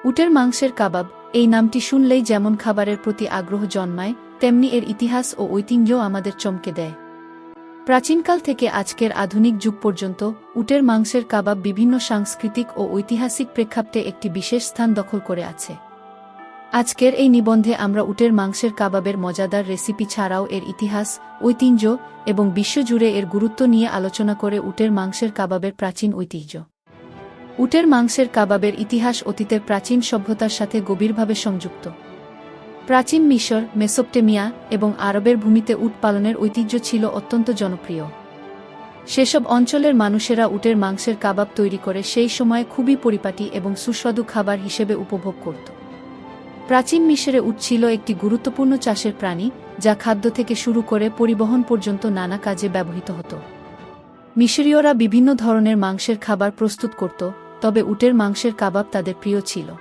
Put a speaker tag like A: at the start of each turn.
A: উটের মাংসের কাবাব এই নামটি শুনলেই যেমন খাবারের প্রতি আগ্রহ জন্মায়, তেমনি এর ইতিহাস ও ঐতিহ্য আমাদের চমকে দেয়। প্রাচীনকাল থেকে আজকের আধুনিক যুগ পর্যন্ত উটের মাংসের কাবাব বিভিন্ন সাংস্কৃতিক ও ঐতিহাসিক প্রেক্ষাপটে একটি বিশেষ স্থান দখল করে আছে। আজকের এই নিবন্ধে আমরা উটের মাংসের কাবাবের মজাদার রেসিপি ছাড়াও এর ইতিহাস, ঐতিহ্য এবং বিশ্বজুড়ে এর গুরুত্ব নিয়ে আলোচনা করে উটের মাংসের কাবাবের প্রাচীন ঐতিহ্য। উটের মাংসের কাবাবের ইতিহাস অতীতের প্রাচীন সভ্যতার সাথে গভীরভাবে সংযুক্ত। প্রাচীন মিশর, মেসোপটেমিয়া এবং আরবের ভূমিতে উট পালনের ঐতিহ্য ছিল অত্যন্ত জনপ্রিয়। সেসব অঞ্চলের মানুষেরা উটের মাংসের কাবাব তৈরি করে সেই সময়ে খুবই পরিপাটি এবং সুস্বাদু খাবার হিসেবে উপভোগ করত। প্রাচীন মিশরে উট ছিল একটি গুরুত্বপূর্ণ চাষের প্রাণী, যা খাদ্য থেকে শুরু করে পরিবহন পর্যন্ত নানা কাজে ব্যবহৃত হতো। মিশরীয়রা বিভিন্ন ধরনের মাংসের খাবার প্রস্তুত করত, তবে উটের মাংসের কাবাব তাদের প্রিয় ছিল।